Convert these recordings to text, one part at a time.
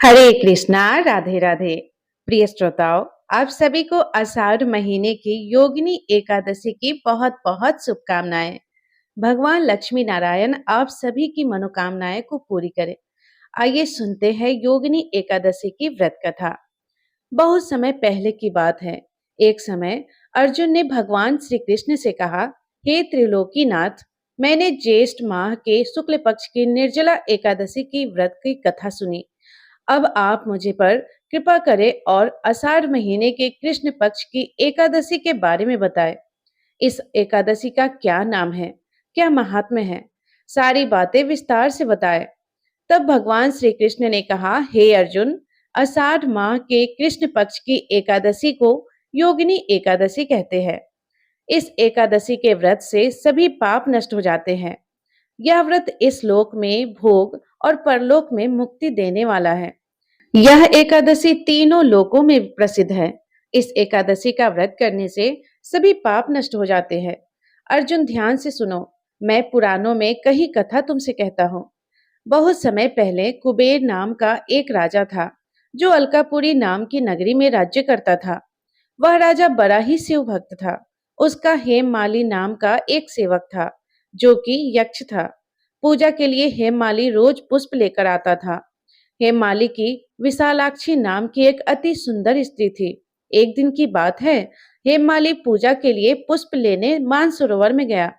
हरे कृष्णा, राधे राधे। प्रिय श्रोताओं, आप सभी को आषाढ़ महीने की योगिनी एकादशी की बहुत बहुत शुभकामनाएं। भगवान लक्ष्मी नारायण आप सभी की मनोकामनाएं को पूरी करें। आइए सुनते हैं योगिनी एकादशी की व्रत कथा। बहुत समय पहले की बात है। एक समय अर्जुन ने भगवान श्री कृष्ण से कहा, हे त्रिलोकीनाथ, मैंने ज्येष्ठ माह के शुक्ल पक्ष की निर्जला एकादशी की व्रत की कथा सुनी। अब आप मुझे पर कृपा करें और आषाढ़ महीने के कृष्ण पक्ष की एकादशी के बारे में बताएं। इस एकादशी का क्या नाम है, क्या महात्म्य है, सारी बातें विस्तार से बताएं। तब भगवान श्री कृष्ण ने कहा, हे अर्जुन, आषाढ़ माह के कृष्ण पक्ष की एकादशी को योगिनी एकादशी कहते हैं। इस एकादशी के व्रत से सभी पाप नष्ट हो जाते हैं। यह व्रत इस लोक में भोग और परलोक में मुक्ति देने वाला है। यह एकादशी तीनों लोकों में प्रसिद्ध है। इस एकादशी का व्रत करने से सभी पाप नष्ट हो जाते हैं। अर्जुन, ध्यान से सुनो, मैं पुराणों में कही कथा तुमसे कहता हूँ। बहुत समय पहले कुबेर नाम का एक राजा था, जो अलकापुरी नाम की नगरी में राज्य करता था। वह राजा बड़ा ही शिव भक्त था। उसका हेममाली नाम का एक सेवक था, जो कि यक्ष था। पूजा के लिए हेममाली रोज पुष्प लेकर आता था। हेममाली की विशालाक्षी नाम की एक अति सुंदर स्त्री थी। एक दिन की बात है, हेममाली पूजा के लिए पुष्प लेने मानसरोवर में गया।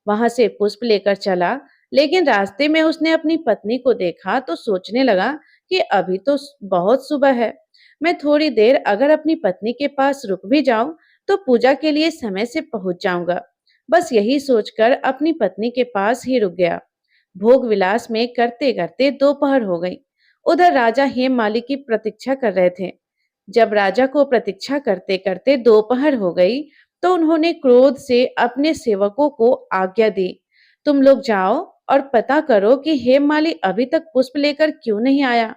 वहां से पुष्प लेकर चला, लेकिन रास्ते में उसने अपनी पत्नी को देखा तो सोचने लगा कि अभी तो बहुत सुबह है। मैं थोड़ी देर अगर अपनी पत्नी के पास रुक भी जाऊं तो पूजा के लिए समय से पहुंच जाऊंगा। बस यही सोचकर अपनी पत्नी के पास ही रुक गया। भोग विलास में करते करते दोपहर हो गई। उधर राजा हेममाली की प्रतीक्षा कर रहे थे। जब राजा को प्रतीक्षा करते करते दोपहर हो गई, तो उन्होंने क्रोध से अपने सेवकों को आज्ञा दी, तुम लोग जाओ और पता करो कि हेममाली अभी तक पुष्प लेकर क्यों नहीं आया।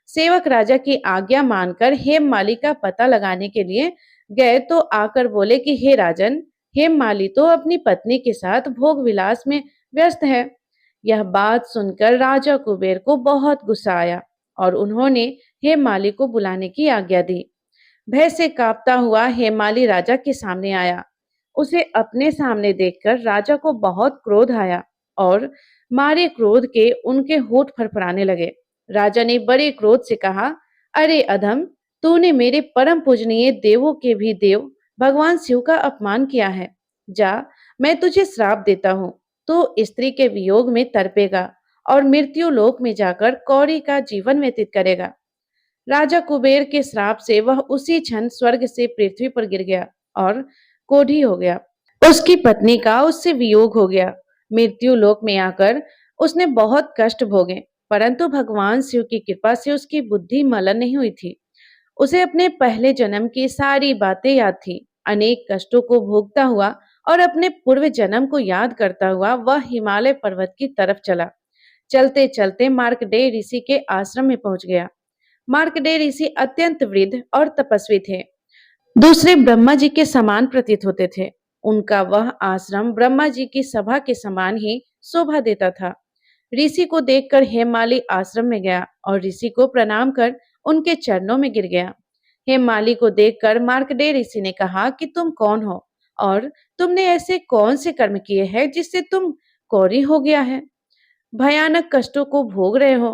सेवक राजा की आज्ञा मानकर हेममाली का पता लगाने के लिए गए तो आकर बोले कि हे राजन, हेममाली तो अपनी पत्नी के साथ भोग विलास में व्यस्त है। यह बात सुनकर राजा कुबेर को बहुत गुस्सा आया और उन्होंने हेममाली को बुलाने की आज्ञा दी। भय से कांपता हुआ हेममाली राजा के सामने आया। उसे अपने सामने देखकर राजा को बहुत क्रोध आया और मारे क्रोध के उनके होठ फड़फड़ाने लगे। राजा ने बड़े क्रोध से कहा, अरे अधम, तूने मेरे परम पूजनीय देवों के भी देव भगवान शिव का अपमान किया है। जा, मैं तुझे श्राप देता हूँ। तो स्त्री के वियोग में तड़पेगा और मृत्यु लोक में जाकर कौड़ी का जीवन व्यतीत करेगा। राजा कुबेर के श्राप से वह उसी क्षण स्वर्ग से पृथ्वी पर गिर गया और कोढ़ी हो गया। उसकी पत्नी का उससे वियोग हो गया। मृत्यु लोक में आकर उसने बहुत कष्ट भोगे, परंतु भगवान शिव की कृपा से उसकी बुद्धि मलिन नहीं हुई थी। उसे अपने पहले जन्म की सारी बातें याद थी। अनेक कष्टों को भोगता हुआ और अपने पूर्व जन्म को याद करता हुआ वह हिमालय पर्वत की तरफ चला। चलते चलते मार्कंडेय ऋषि के आश्रम में पहुंच गया। मार्कंडेय ऋषि अत्यंत वृद्ध और तपस्वी थे। दूसरे ब्रह्मा जी के समान प्रतीत होते थे। उनका वह आश्रम ब्रह्मा जी की सभा के समान ही शोभा देता था। ऋषि को देखकर हेममाली आश्रम में गया और ऋषि को प्रणाम कर उनके चरणों में गिर गया। हेममाली को देखकर मार्कंडेय ऋषि ने कहा कि तुम कौन हो और तुमने ऐसे कौन से कर्म किए हैं जिससे तुम कौड़ी हो गया है, भयानक कष्टों को भोग रहे हो।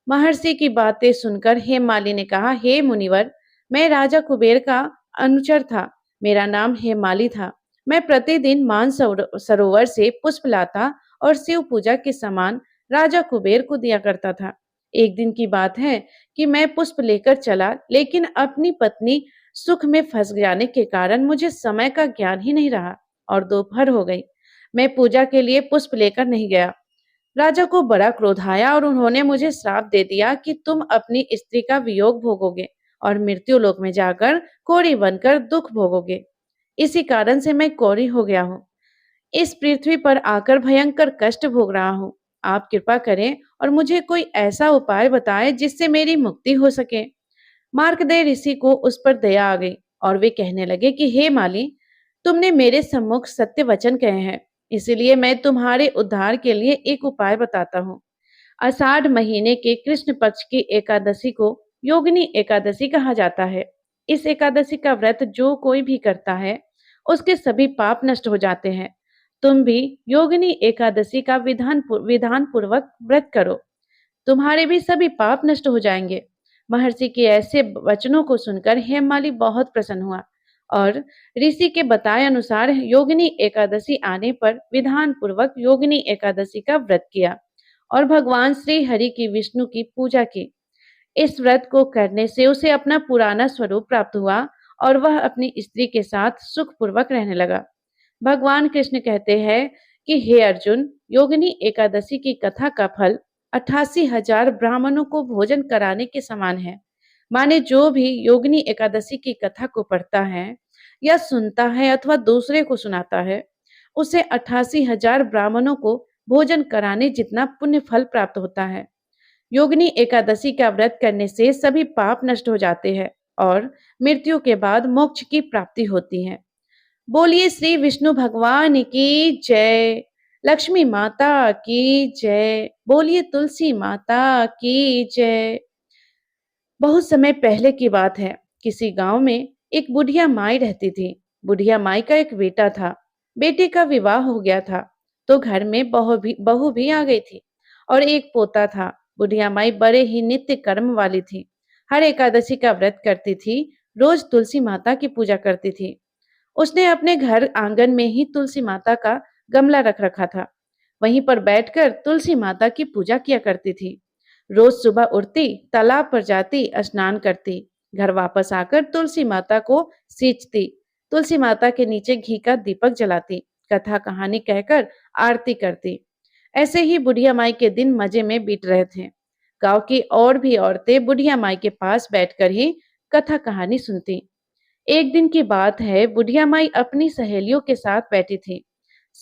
महर्षि की बातें सुनकर हेममाली ने कहा, हे मुनिवर, मैं राजा कुबेर का अनुचर था। मेरा नाम हेममाली था। मैं प्रतिदिन सरोवर से पुष्प लाता और शिव पूजा के सामान राजा कुबेर को दिया करता था। एक दिन की बात है कि मैं पुष्प लेकर चला, लेकिन अपनी पत्नी सुख में फंस जाने के कारण मुझे समय का ज्ञान ही नहीं रहा और दोपहर हो गई। मैं पूजा के लिए पुष्प लेकर नहीं गया। राजा को बड़ा क्रोध आया और उन्होंने मुझे श्राप दे दिया कि तुम अपनी स्त्री का वियोग भोगोगे और मृत्यु लोक में जाकर कोढ़ी बनकर दुख भोगोगे। इसी कारण से मैं कोढ़ी हो गया हूँ। इस पृथ्वी पर आकर भयंकर कष्ट भोग रहा हूँ। आप कृपा करें और मुझे कोई ऐसा उपाय बताएं जिससे मेरी मुक्ति हो सके। मार्कंडेय ऋषि को उस पर दया आ गई और वे कहने लगे कि हे माली, तुमने मेरे सम्मुख सत्य वचन कहे हैं, इसलिए मैं तुम्हारे उद्धार के लिए एक उपाय बताता हूँ। आषाढ़ महीने के कृष्ण पक्ष की एकादशी को योगिनी एकादशी कहा जाता है। इस एकादशी का व्रत जो कोई भी करता है, उसके सभी पाप नष्ट हो जाते हैं। तुम भी योगिनी एकादशी का विधान पूर्वक व्रत करो, तुम्हारे भी सभी पाप नष्ट हो जाएंगे। महर्षि के ऐसे वचनों को सुनकर हेममाली बहुत प्रसन्न हुआ और ऋषि के बताए अनुसार योगिनी एकादशी आने पर विधान पूर्वक योगिनी एकादशी का व्रत किया और भगवान श्री हरि की विष्णु की पूजा की। इस व्रत को करने से उसे अपना पुराना स्वरूप प्राप्त हुआ और वह अपनी स्त्री के साथ सुखपूर्वक रहने लगा। भगवान कृष्ण कहते हैं कि हे अर्जुन, योगिनी एकादशी की कथा का फल 88,000 ब्राह्मणों को भोजन कराने के समान है। माने जो भी योगिनी एकादशी की कथा को पढ़ता है या सुनता है अथवा दूसरे को सुनाता है, उसे 88,000 ब्राह्मणों को भोजन कराने जितना पुण्य फल प्राप्त होता है। योगिनी एकादशी का व्रत करने से सभी पाप नष्ट हो जाते हैं और मृत्यु के बाद मोक्ष की प्राप्ति होती है। बोलिए श्री विष्णु भगवान की जय, लक्ष्मी माता की जय, बोलिए तुलसी माता की जय। बहुत समय पहले की बात है। किसी गांव में एक बुढ़िया माई रहती थी। बुढ़िया माई का एक बेटा था। बेटे का विवाह हो गया था तो घर में बहू भी आ गई थी और एक पोता था। बुढ़िया माई बड़े ही नित्य कर्म वाली थी। हर एकादशी का व्रत करती थी, रोज तुलसी माता की पूजा करती थी। उसने अपने घर आंगन में ही तुलसी माता का गमला रख रखा था। वहीं पर बैठकर तुलसी माता की पूजा किया करती थी। रोज सुबह उठती, तालाब पर जाती, स्नान करती, घर वापस आकर तुलसी माता को सींचती, तुलसी माता के नीचे घी का दीपक जलाती, कथा कहानी कहकर आरती करती। ऐसे ही बुढ़िया माई के दिन मजे में बीत रहे थे। गांव की और भी औरतें बुढ़िया माई के पास बैठकर ही कथा कहानी सुनती। एक दिन की बात है, बुढ़िया माई अपनी सहेलियों के साथ बैठी थी।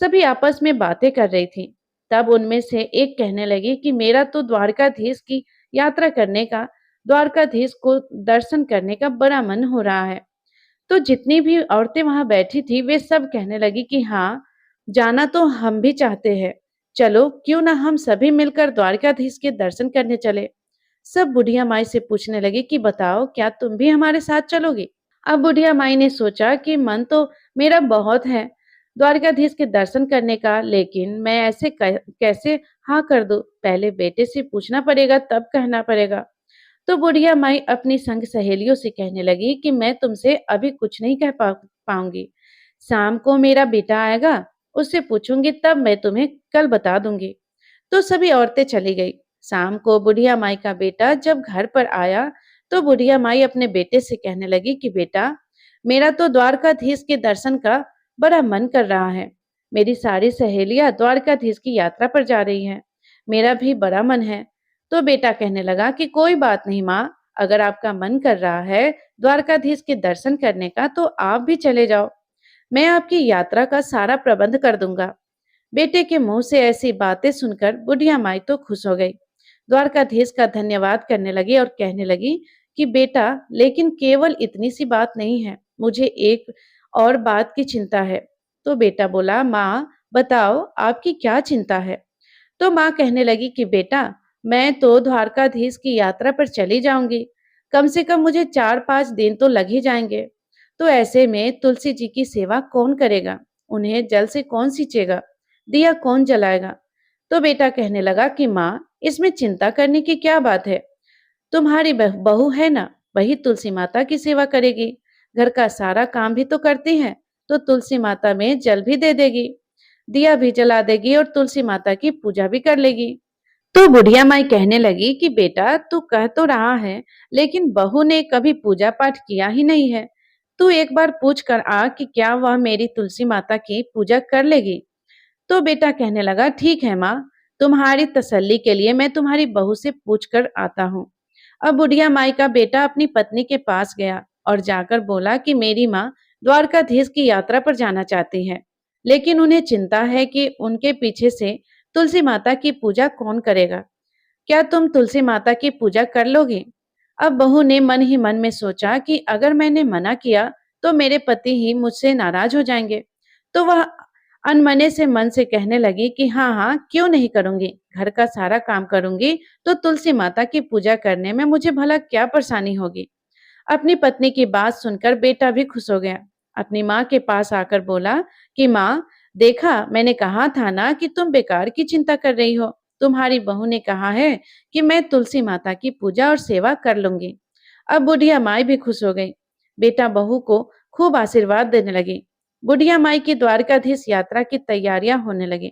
सभी आपस में बातें कर रही थी। तब उनमें से एक कहने लगी कि मेरा तो द्वारकाधीश की यात्रा करने का, द्वारकाधीश को दर्शन करने का बड़ा मन हो रहा है। तो जितनी भी औरतें वहां बैठी थी वे सब कहने लगी कि हाँ, जाना तो हम भी चाहते हैं। चलो क्यों ना हम सभी मिलकर द्वारकाधीश के दर्शन करने चले। सब बुढ़िया माई से पूछने लगे कि बताओ, क्या तुम भी हमारे साथ चलोगी। अब बुढ़िया माई ने सोचा कि मन तो मेरा बहुत है द्वारकाधीश के दर्शन करने का, लेकिन मैं ऐसे कैसे हाँ कर दूं। पहले बेटे से पूछना पड़ेगा तब कहना पड़ेगा। तो बुढ़िया माई अपनी संग सहेलियों से कहने लगी कि मैं तुमसे अभी कुछ नहीं कह पाऊंगी। शाम को मेरा बेटा आएगा, उससे पूछूंगी तब मैं तुम्हें कल बता दूंगी। तो सभी औरतें चली गई। शाम को बुढ़िया माई का बेटा जब घर पर आया तो बुढ़िया माई अपने बेटे से कहने लगी कि बेटा, मेरा तो द्वारकाधीश के दर्शन का बड़ा मन कर रहा है। मेरी सारी सहेलियां द्वारकाधीश की यात्रा पर जा रही हैं। मेरा भी बड़ा मन है। तो बेटा कहने लगा कि कोई बात नहीं माँ, अगर आपका मन कर रहा है द्वारकाधीश के दर्शन करने का तो आप भी चले जाओ। मैं आपकी यात्रा का सारा प्रबंध कर दूंगा। बेटे के मुंह से ऐसी बातें सुनकर बुढ़िया माई तो खुश हो गई। द्वारकाधीश का धन्यवाद करने लगी और कहने लगी कि बेटा, लेकिन केवल इतनी सी बात नहीं है, मुझे एक और बात की चिंता है। तो बेटा बोला, माँ बताओ आपकी क्या चिंता है। तो माँ कहने लगी कि बेटा, मैं तो द्वारकाधीश की यात्रा पर चली जाऊंगी। कम से कम मुझे 4-5 दिन तो लग ही जाएंगे। तो ऐसे में तुलसी जी की सेवा कौन करेगा, उन्हें जल से कौन सींचेगा, दिया कौन जलाएगा। तो बेटा कहने लगा कि माँ, इसमें चिंता करने की क्या बात है। तुम्हारी बहू है ना, वही तुलसी माता की सेवा करेगी। घर का सारा काम भी तो करती है, तो तुलसी माता में जल भी दे देगी, दिया भी जला देगी और तुलसी माता की पूजा भी कर लेगी। तो बुढ़िया माई कहने लगी कि बेटा, तू कह तो रहा है, लेकिन बहू ने कभी पूजा पाठ किया ही नहीं है। तू एक बार पूछ कर आ कि क्या वह मेरी तुलसी माता की पूजा कर लेगी। तो बेटा कहने लगा, ठीक है माँ, तुम्हारी तसल्ली के लिए मैं तुम्हारी बहू से पूछ कर आता हूँ। अब बुढ़िया माई का बेटा अपनी पत्नी के पास गया और जाकर बोला कि मेरी माँ द्वारकाधीश की यात्रा पर जाना चाहती है, लेकिन उन्हें चिंता है कि उनके पीछे से तुलसी माता की पूजा कौन करेगा। क्या तुम तुलसी माता की पूजा कर लोगी। अब बहू ने मन ही मन में सोचा कि अगर मैंने मना किया तो मेरे पति ही मुझसे नाराज हो जाएंगे, तो वह अनमने से मन से कहने लगी कि हाँ हाँ, क्यों नहीं करूंगी, घर का सारा काम करूंगी तो तुलसी माता की पूजा करने में मुझे भला क्या परेशानी होगी। अपनी पत्नी की बात सुनकर बेटा भी खुश हो गया। अपनी माँ के पास आकर बोला कि माँ, देखा, मैंने कहा था ना कि तुम बेकार की चिंता कर रही हो। तुम्हारी बहू ने कहा है कि मैं तुलसी माता की पूजा और सेवा कर लूंगी। अब बुढ़िया माई भी खुश हो गई। बेटा बहू को खूब आशीर्वाद देने लगी। बुढ़िया माई की द्वारकाधीश यात्रा की तैयारियां होने लगी।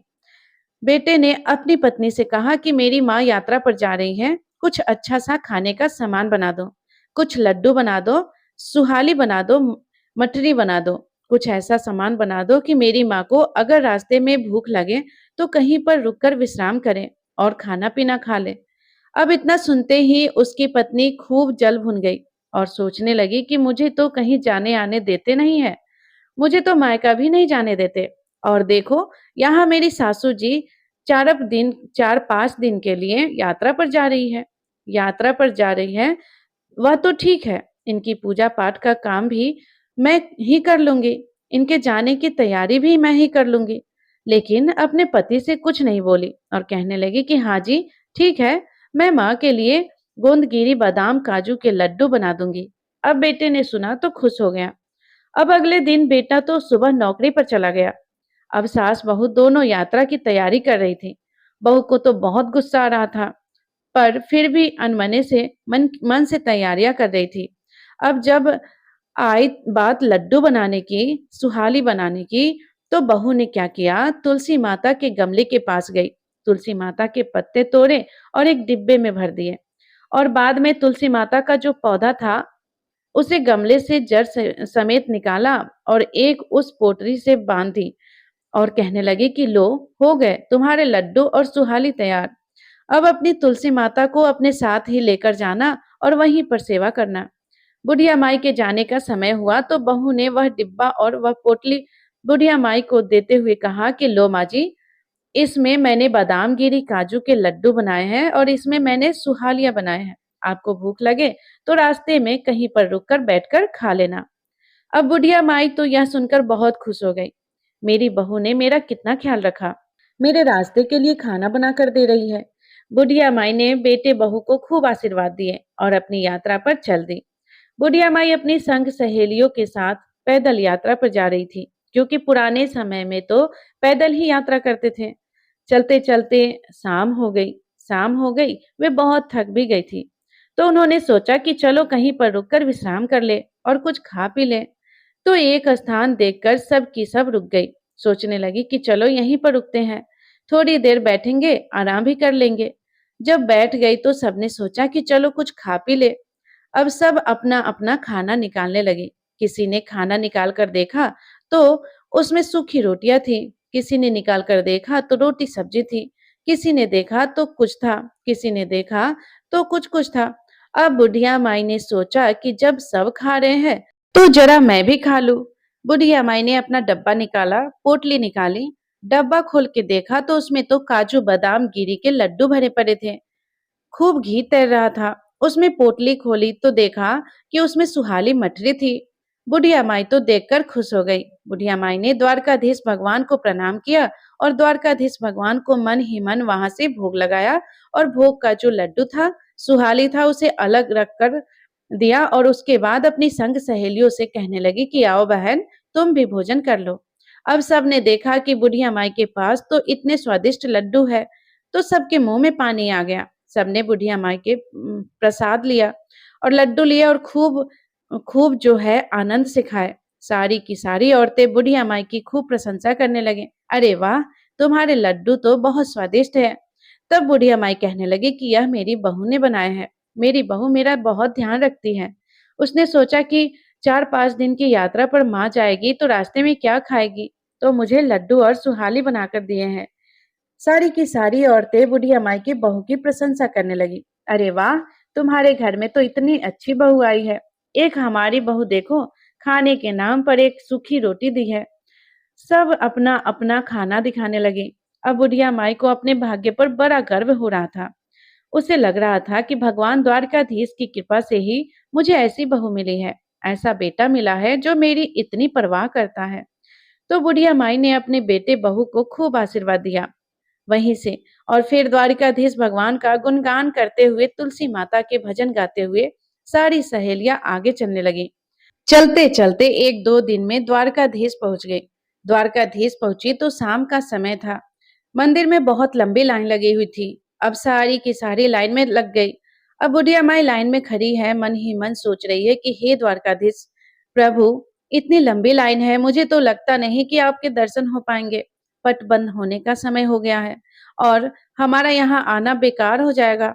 बेटे ने अपनी पत्नी से कहा कि मेरी माँ यात्रा पर जा रही है, कुछ अच्छा सा खाने का सामान बना दो, कुछ लड्डू बना दो, सुहाली बना दो, मठरी बना दो, कुछ ऐसा सामान बना दो कि मेरी माँ को अगर रास्ते में भूख लगे तो कहीं पर रुककर विश्राम करे और खाना पीना खा ले। अब इतना सुनते ही उसकी पत्नी खूब जल भुन गई और सोचने लगी कि मुझे तो कहीं जाने आने देते नहीं है, मुझे तो मायका भी नहीं जाने देते। और देखो, यहाँ मेरी सासू जी 4-5 दिन के लिए यात्रा पर जा रही है। यात्रा पर जा रही है, वह तो ठीक है, इनकी पूजा पाठ का काम भी मैं ही कर लूंगी, इनके जाने की तैयारी भी मैं ही कर लूंगी। लेकिन अपने पति से कुछ नहीं बोली और कहने लगी कि हाँ जी, ठीक है, मैं माँ के लिए गोंदगिरी बादाम काजू के लड्डू बना दूंगी। अब बेटे ने सुना तो खुश हो गया। अब अगले दिन बेटा तो सुबह नौकरी पर चला गया। अब सास बहू दोनों यात्रा की तैयारी कर रही थी। बहू को तो बहुत गुस्सा आ रहा था, पर फिर भी अनमने से मन मन से तैयारियां कर रही थी। अब जब आई बात लड्डू बनाने की, सुहाली बनाने की, तो बहू ने क्या किया, तुलसी माता के गमले के पास गई, तुलसी माता के पत्ते तोड़े और एक डिब्बे में भर दिए और बाद में तुलसी माता का जो पौधा था उसे गमले से जड़ समेत निकाला और एक उस पोटली से बांध दी और कहने लगी कि लो, हो गए तुम्हारे लड्डू और सुहाली तैयार। अब अपनी तुलसी माता को अपने साथ ही लेकर जाना और वहीं पर सेवा करना। बुढ़िया माई के जाने का समय हुआ तो बहू ने वह डिब्बा और वह पोटली बुढ़िया माई को देते हुए कहा कि लो माँ जी, इसमें मैंने बादाम गिरी काजू के लड्डू बनाए हैं और इसमें मैंने सुहालियां बनाए हैं। आपको भूख लगे तो रास्ते में कहीं पर रुककर बैठकर खा लेना। अब बुढ़िया माई तो यह सुनकर बहुत खुश हो गई। मेरी बहू ने मेरा कितना ख्याल रखा, मेरे रास्ते के लिए खाना बना कर दे रही है। बुढ़िया माई ने बेटे बहू को खूब आशीर्वाद दिए और अपनी यात्रा पर चल दी। बुढ़िया माई अपनी संग सहेलियों के साथ पैदल यात्रा पर जा रही थी, क्योंकि पुराने समय में तो पैदल ही यात्रा करते थे। चलते चलते शाम हो गई। शाम हो गई, वे बहुत थक भी गई थी, तो उन्होंने सोचा कि चलो कहीं पर रुककर विश्राम कर ले और कुछ खा पी ले। तो एक स्थान देखकर सब की सब रुक गई। सोचने लगी कि चलो यहीं पर रुकते हैं, थोड़ी देर बैठेंगे, आराम भी कर लेंगे। जब बैठ गई तो सबने सोचा कि चलो कुछ खा पी ले। अब सब अपना अपना खाना निकालने लगे। किसी ने खाना निकाल कर देखा तो उसमें सूखी रोटियां थी, किसी ने निकाल कर देखा तो रोटी सब्जी थी, किसी ने देखा तो कुछ था, किसी ने देखा तो कुछ कुछ था। अब बुढ़िया माई ने सोचा कि जब सब खा रहे हैं तो जरा मैं भी खा लूं। बुढ़िया माई ने अपना डब्बा निकाला, पोटली निकाली, डब्बा खोल के देखा तो उसमें तो काजू बादाम गिरी के लड्डू भरे पड़े थे। खूब घी तैर रहा था। उसमें पोटली खोली तो देखा कि उसमें सुहाली मठरी थी। बुढ़िया माई तो देखकर खुश हो गई। बुढ़िया माई ने द्वारकाधीश भगवान को प्रणाम किया और द्वारकाधीश भगवान को मन ही मन वहां से भोग लगाया और भोग का जो लड्डू था, सुहाली था, उसे अलग रख कर दिया और उसके बाद अपनी संग सहेलियों से कहने लगी कि आओ बहन, तुम भी भोजन कर लो। अब सबने देखा कि बुढ़िया माई के पास तो इतने स्वादिष्ट लड्डू है, तो सबके मुंह में पानी आ गया। सबने बुढ़िया माई के प्रसाद लिया और लड्डू लिया और खूब खूब जो है आनंद से खाए। सारी की सारी औरतें बुढ़िया माई की खूब प्रशंसा करने लगे। अरे वाह, तुम्हारे लड्डू तो बहुत स्वादिष्ट है। तब बुढ़िया माई कहने लगी कि यह मेरी बहू ने बनाए हैं। मेरी बहू मेरा बहुत ध्यान रखती है। उसने सोचा कि 4-5 दिन की यात्रा पर माँ जाएगी तो रास्ते में क्या खाएगी, तो मुझे लड्डू और सुहाली बनाकर दिए हैं। सारी की सारी औरतें बुढ़िया माई की बहू की प्रशंसा करने लगी। अरे वाह, तुम्हारे घर में तो इतनी अच्छी बहू आई है। एक हमारी बहू देखो, खाने के नाम पर एक सूखी रोटी दी है। सब अपना अपना खाना दिखाने लगे। अब बुढ़िया माई को अपने भाग्य पर बड़ा गर्व हो रहा था। उसे लग रहा था कि भगवान द्वारकाधीश की कृपा से ही मुझे ऐसी बहू मिली है, ऐसा बेटा मिला है जो मेरी इतनी परवाह करता है। तो बुढ़िया माई ने अपने बेटे बहू को खूब आशीर्वाद दिया। वहीं से और फिर द्वारिकाधीश भगवान का गुणगान करते हुए, तुलसी माता के भजन गाते हुए सारी सहेलियां आगे चलने लगी। चलते चलते एक दो दिन में द्वारकाधीश पहुंच गई। द्वारकाधीश पहुंची तो शाम का समय था। मंदिर में बहुत लंबी लाइन लगी हुई थी। अब सारी की सारी लाइन में लग गई। अब बुढ़िया माई लाइन में खड़ी है, मन ही मन सोच रही है कि हे द्वारकाधीश प्रभु, इतनी लंबी लाइन है, मुझे तो लगता नहीं कि आपके दर्शन हो पाएंगे। पट बंद होने का समय हो गया है और हमारा यहाँ आना बेकार हो जाएगा।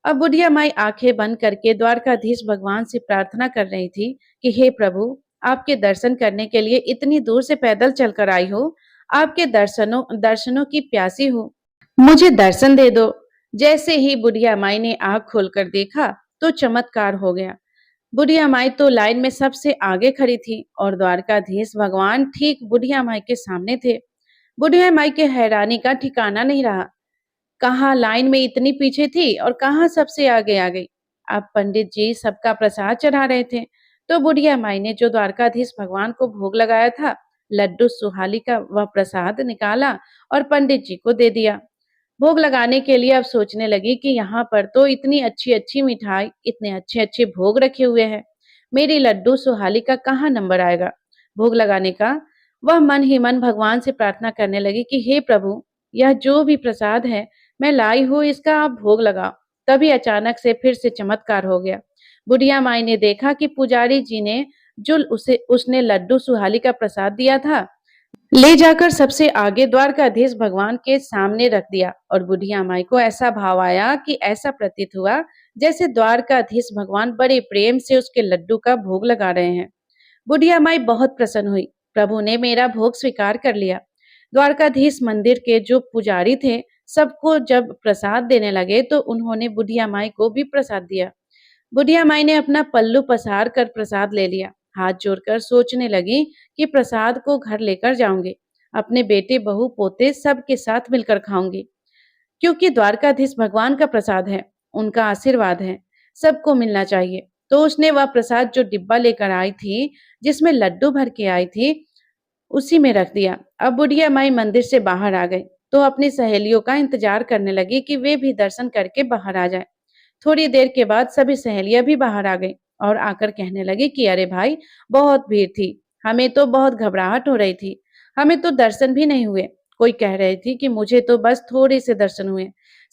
अब बुढ़िया माई आंखें बंद करके द्वारकाधीश भगवान से प्रार्थना कर रही थी कि हे प्रभु, आपके दर्शन करने के लिए इतनी दूर से पैदल चलकर आई हो, आपके दर्शनों दर्शनों की प्यासी हूँ, मुझे दर्शन दे दो। जैसे ही बुढ़िया माई ने आंख खोलकर देखा तो चमत्कार हो गया। बुढ़िया माई तो लाइन में सबसे आगे खड़ी थी और द्वारकाधीश भगवान ठीक बुढ़िया माई के सामने थे। बुढ़िया माई के हैरानी का ठिकाना नहीं रहा। कहाँ लाइन में इतनी पीछे थी और कहाँ सबसे आगे आ गई। अब पंडित जी सबका प्रसाद चढ़ा रहे थे, तो बुढ़िया माई ने जो द्वारकाधीश भगवान को भोग लगाया था, लड्डू सुहाली का वह प्रसाद निकाला और पंडित जी को दे दिया। भोग लगाने के लिए अब सोचने लगी कि यहाँ पर तो इतनी अच्छी अच्छी मिठाई, इतने अच्छे अच्छे भोग रखे हुए हैं, मेरी लड्डू सुहाली का कहाँ नंबर आएगा भोग लगाने का। वह मन ही मन भगवान से प्रार्थना करने लगी कि हे प्रभु, यह जो भी प्रसाद है मैं लाई हूँ, इसका आप भोग लगाओ। तभी अचानक से फिर से चमत्कार हो गया। बुढ़िया माई ने देखा कि पुजारी जी ने जो उसने लड्डू सुहाली का प्रसाद दिया था, ले जाकर सबसे आगे द्वारकाधीश भगवान के सामने रख दिया और बुढ़िया माई को ऐसा भाव आया कि ऐसा प्रतीत हुआ जैसे द्वारकाधीश भगवान बड़े प्रेम से उसके लड्डू का भोग लगा रहे हैं। बुढ़िया माई बहुत प्रसन्न हुई। प्रभु ने मेरा भोग स्वीकार कर लिया। द्वारकाधीश मंदिर के जो पुजारी थे, सबको जब प्रसाद देने लगे तो उन्होंने बुढ़िया माई को भी प्रसाद दिया। बुढ़िया माई ने अपना पल्लू पसार कर प्रसाद ले लिया। हाथ जोड़कर सोचने लगी कि प्रसाद को घर लेकर जाऊंगी, अपने बेटे बहू पोते सबके साथ मिलकर खाऊंगी, क्योंकि द्वारकाधीश भगवान का प्रसाद है, उनका आशीर्वाद है, सबको मिलना चाहिए। तो उसने वह प्रसाद जो डिब्बा लेकर आई थी, जिसमें लड्डू भर के आई थी, उसी में रख दिया। अब बुढ़िया माई मंदिर से बाहर आ गई तो अपनी सहेलियों का इंतजार करने लगी कि वे भी दर्शन करके बाहर आ जाए। थोड़ी देर के बाद सभी सहेलियां भी बाहर आ गई और आकर कहने लगी कि अरे भाई, बहुत भीड़ थी, हमें तो बहुत घबराहट हो रही थी, हमें तो दर्शन भी नहीं हुए। कोई कह रही थी कि मुझे तो बस थोड़े से दर्शन हुए।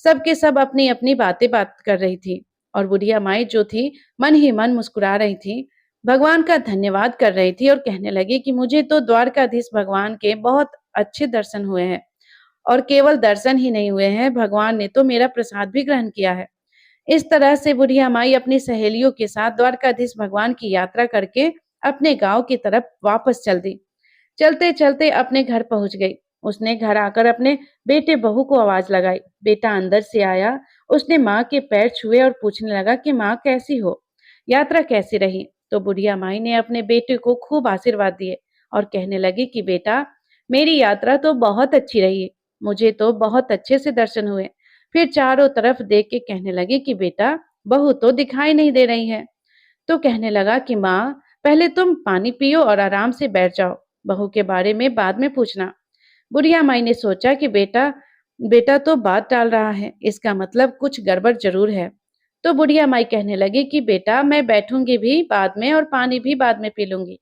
सबके सब अपनी अपनी बातें बात कर रही थी और बुढ़िया माई जो थी, मन ही मन मुस्कुरा रही थी, भगवान का धन्यवाद कर रही थी और कहने लगी कि मुझे तो द्वारकाधीश भगवान के बहुत अच्छे दर्शन हुए हैं और केवल दर्शन ही नहीं हुए हैं, भगवान ने तो मेरा प्रसाद भी ग्रहण किया है। इस तरह से बुढ़िया माई अपनी सहेलियों के साथ द्वारकाधीश भगवान की यात्रा करके अपने गांव की तरफ वापस चल दी। चलते चलते अपने घर पहुंच गई। उसने घर आकर अपने बेटे बहू को आवाज लगाई। बेटा अंदर से आया। उसने माँ के पैर छुए और पूछने लगा कि माँ कैसी हो, यात्रा कैसी रही। तो बुढ़िया माई ने अपने बेटे को खूब आशीर्वाद दिए और कहने लगी कि बेटा, मेरी यात्रा तो बहुत अच्छी रही, मुझे तो बहुत अच्छे से दर्शन हुए। फिर चारों तरफ देख के कहने लगी कि बेटा, बहू तो दिखाई नहीं दे रही है। तो कहने लगा कि माँ, पहले तुम पानी पियो और आराम से बैठ जाओ, बहू के बारे में बाद में पूछना। बुढ़िया माई ने सोचा कि बेटा बेटा तो बात टाल रहा है, इसका मतलब कुछ गड़बड़ जरूर है। तो बुढ़िया माई कहने लगी कि बेटा, मैं बैठूंगी भी बाद में और पानी भी बाद में पी लूंगी,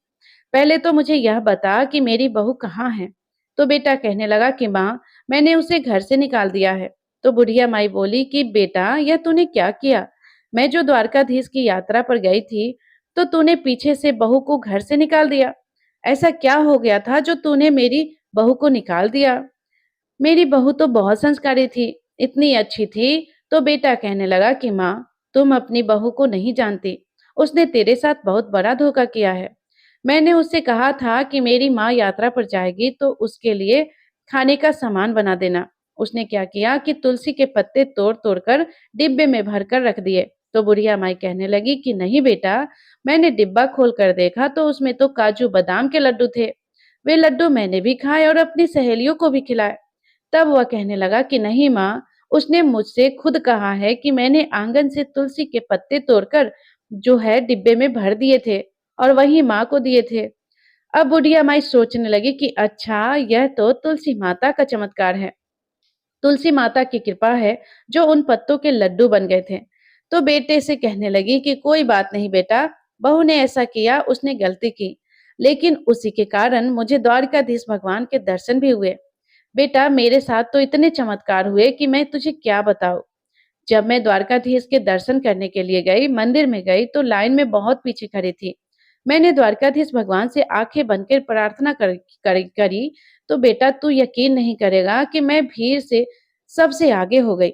पहले तो मुझे यह बता कि मेरी बहू कहाँ है। तो बेटा कहने लगा कि माँ, मैंने उसे घर से निकाल दिया है। तो बुढ़िया माई बोली कि बेटा, यह तूने क्या किया? मैं जो द्वारकाधीश की यात्रा पर गई थी, तो तूने पीछे से बहू को घर से निकाल दिया। ऐसा क्या हो गया था जो तूने मेरी बहू को निकाल दिया? मेरी बहू तो बहुत संस्कारी थी, इतनी अच्छी थी। तो बेटा कहने लगा कि माँ, तुम अपनी बहू को नहीं जानती, उसने तेरे साथ बहुत बड़ा धोखा किया है। मैंने उससे कहा था कि मेरी माँ यात्रा पर जाएगी तो उसके लिए खाने का सामान बना देना। उसने क्या किया कि तुलसी के पत्ते तोड़ तोड़ कर डिब्बे में भर कर रख दिए। तो बुढ़िया माई कहने लगी कि नहीं बेटा, मैंने डिब्बा खोल कर देखा तो उसमें तो काजू बादाम के लड्डू थे। वे लड्डू मैंने भी खाए और अपनी सहेलियों को भी खिलाए। तब वह कहने लगा कि नहीं माँ, उसने मुझसे खुद कहा है कि मैंने आंगन से तुलसी के पत्ते तोड़कर जो है डिब्बे में भर दिए थे और वही माँ को दिए थे। अब बुढ़िया माई सोचने लगी कि अच्छा, यह तो तुलसी माता का चमत्कार है। तुलसी माता की कृपा है जो उन पत्तों के लड्डू बन गए थे। तो बेटे से कहने लगी कि कोई बात नहीं बेटा, बहू ने ऐसा किया, उसने गलती की, लेकिन उसी के कारण मुझे द्वारकाधीश भगवान के दर्शन भी हुए। बेटा, मेरे साथ तो इतने चमत्कार हुए कि मैं तुझे क्या बताऊं। जब मैं द्वारकाधीश के दर्शन करने के लिए गई, मंदिर में गई, तो लाइन में बहुत पीछे खड़ी थी। मैंने द्वारकाधीश भगवान से आंखें बंद कर प्रार्थना करी, तो बेटा तू यकीन नहीं करेगा कि मैं भीड़ से सबसे आगे हो गई।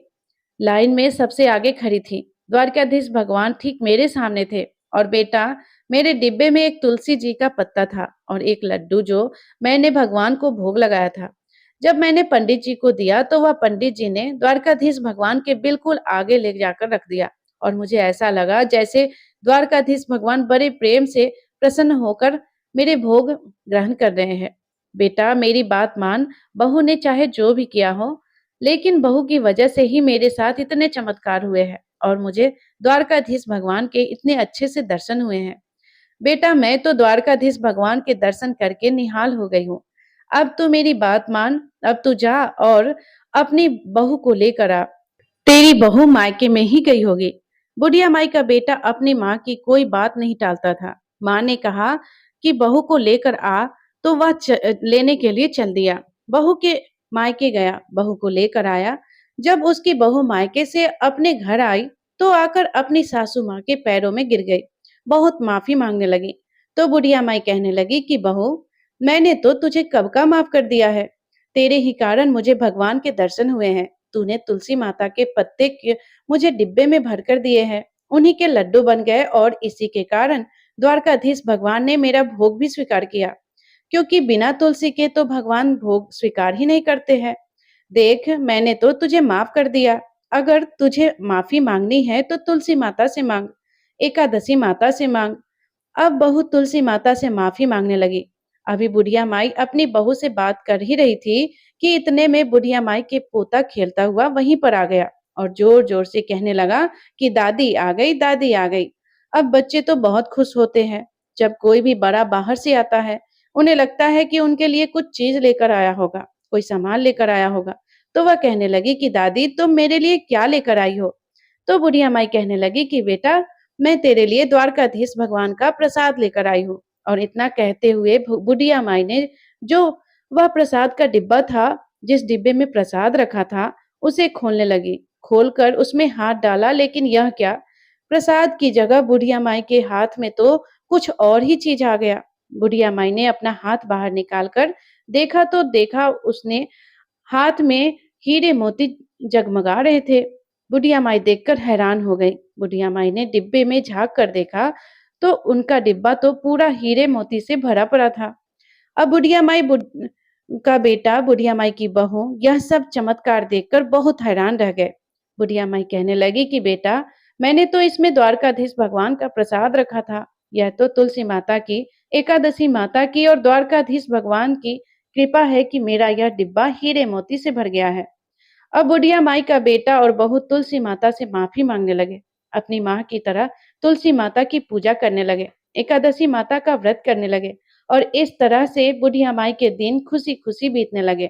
लाइन में सबसे आगे खड़ी थी। द्वारकाधीश भगवान ठीक मेरे सामने थे। और बेटा, मेरे डिब्बे में एक तुलसी जी का पत्ता था और एक लड्डू जो मैंने भगवान को भोग लगाया था। जब मैंने पंडित जी को दिया तो वह पंडित जी ने द्वारकाधीश भगवान के बिल्कुल आगे ले जाकर रख दिया और मुझे ऐसा लगा जैसे द्वारकाधीश भगवान बड़े प्रेम से प्रसन्न होकर मेरे भोग ग्रहण कर रहे हैं। बेटा, मेरी बात मान, बहू ने चाहे जो भी किया हो, लेकिन बहू की वजह से ही मेरे साथ इतने चमत्कार हुए हैं और मुझे द्वारकाधीश भगवान के इतने अच्छे से दर्शन हुए हैं। बेटा, मैं तो द्वारकाधीश भगवान के दर्शन करके निहाल हो गई हूँ। अब तो मेरी बात मान, अब तू जा और अपनी बहू को लेकर आ। तेरी बहू मायके में ही गई होगी। बुढ़िया माई का बेटा अपनी माँ की कोई बात नहीं टालता था। माँ ने कहा कि बहू को लेकर आ, तो वह लेने के लिए चल दिया। बहू के मायके गया, बहू को लेकर आया। जब उसकी बहू मायके से अपने घर आई, तो आकर अपनी सासू माँ के पैरों में गिर गई, बहुत माफी मांगने लगी। तो बुढ़िया माई कहने लगी कि बहू, मैंने तो तुझे कब का माफ कर दिया है। तेरे ही कारण मुझे भगवान के दर्शन हुए हैं। तूने तुलसी माता के पत्ते मुझे डिब्बे में भर कर दिए हैं, उन्हीं के लड्डू बन गए और इसी के कारण द्वारकाधीश भगवान ने मेरा भोग भी स्वीकार किया, क्योंकि बिना तुलसी के तो भगवान भोग स्वीकार ही नहीं करते हैं। देख, मैंने तो तुझे माफ कर दिया। अगर तुझे माफी मांगनी है तो तुलसी माता से मांग, एकादशी माता से मांग। अब बहू तुलसी माता से माफी मांगने लगी। अभी बुढ़िया माई अपनी बहू से बात कर ही रही थी कि इतने में बुढ़िया माई के पोता खेलता हुआ वहीं पर आ गया और जोर जोर से कहने लगा कि दादी आ गई, दादी आ गई। अब बच्चे तो बहुत खुश होते हैं जब कोई भी बड़ा बाहर से आता है। उन्हें लगता है कि उनके लिए कुछ चीज लेकर आया होगा, कोई सामान लेकर आया होगा। तो वह कहने लगी कि दादी, तुम मेरे लिए क्या लेकर आई हो। तो बुढ़िया माई कहने लगी कि बेटा, मैं तेरे लिए द्वारकाधीश भगवान का प्रसाद लेकर आई हूँ। और इतना कहते हुए बुढ़िया माई ने जो वह प्रसाद का डिब्बा था, जिस डिब्बे में प्रसाद रखा था, उसे खोलने लगी। खोलकर उसमें हाथ डाला, लेकिन यह क्या, प्रसाद की जगह बुढ़िया माई के हाथ में तो कुछ और ही चीज आ गया। बुढ़िया माई ने अपना हाथ बाहर निकालकर देखा तो देखा उसने हाथ में हीरे मोती जगमगा रहे थे। बुढ़िया माई देखकर हैरान हो गई। बुढ़िया माई ने डिब्बे में झांक कर देखा तो उनका डिब्बा तो पूरा हीरे मोती से भरा पड़ा था। अब बुढ़िया माई का बेटा, बुढ़िया माई की बहू यह सब चमत्कार देखकर बहुत हैरान रह गए। बुढ़िया माई कहने लगी कि बेटा, मैंने तो इसमें द्वारकाधीश भगवान का प्रसाद रखा था। यह तो तुलसी माता की, एकादशी माता की और द्वारकाधीश भगवान की कृपा है कि मेरा यह डिब्बा हीरे मोती से भर गया है। अब बुढ़िया माई का बेटा और बहू तुलसी माता से माफी मांगने लगे। अपनी माँ की तरह तुलसी माता की पूजा करने लगे, एकादशी माता का व्रत करने लगे और इस तरह से बुढ़िया माई के दिन खुशी खुशी बीतने लगे।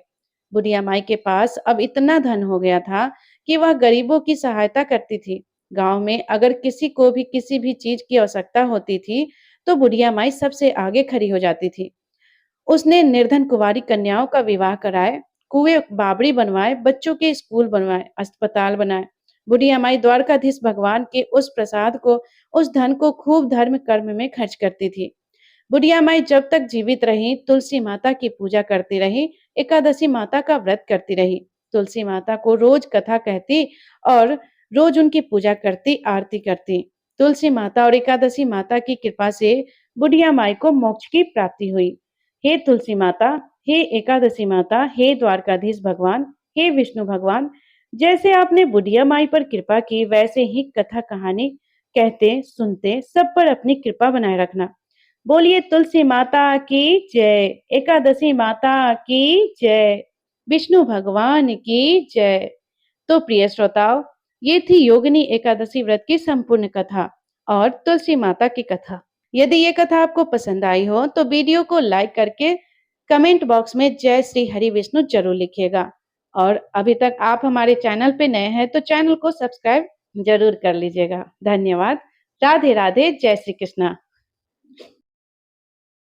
बुढ़िया माई के पास अब इतना धन हो गया था कि वह गरीबों की सहायता करती थी। गांव में अगर किसी को भी किसी भी चीज की आवश्यकता होती थी, तो बुढ़िया माई सबसे आगे खड़ी हो जाती थी। उसने निर्धन कुंवारी कन्याओं का विवाह कराए, कुएं बावड़ी बनवाए, बच्चों के स्कूल बनवाए, अस्पताल बनाए। बुढ़िया माई द्वारकाधीश भगवान के उस प्रसाद को, उस धन को खूब धर्म कर्म में खर्च करती थी। बुढ़िया माई जब तक जीवित रही, तुलसी माता की पूजा करती रही, एकादशी माता का व्रत करती रही, तुलसी माता को रोज कथा कहती और रोज उनकी पूजा करती, आरती करती। तुलसी माता और एकादशी माता की कृपा से बुढ़िया माई को मोक्ष की प्राप्ति हुई। हे तुलसी माता, हे एकादशी माता, हे द्वारकाधीश भगवान, हे विष्णु भगवान, जैसे आपने बुढ़िया माई पर कृपा की, वैसे ही कथा कहानी कहते सुनते सब पर अपनी कृपा बनाए रखना। बोलिए तुलसी माता की जय, एकादशी माता की जय, विष्णु भगवान की जय। तो प्रिय श्रोताओ, ये थी योगिनी एकादशी व्रत की संपूर्ण कथा और तुलसी माता की कथा। यदि ये कथा आपको पसंद आई हो तो वीडियो को लाइक करके कमेंट बॉक्स में जय श्री हरि विष्णु जरूर लिखिएगा। और अभी तक आप हमारे चैनल पे नए हैं तो चैनल को सब्सक्राइब जरूर कर लीजिएगा। धन्यवाद। राधे राधे। जय श्री कृष्णा।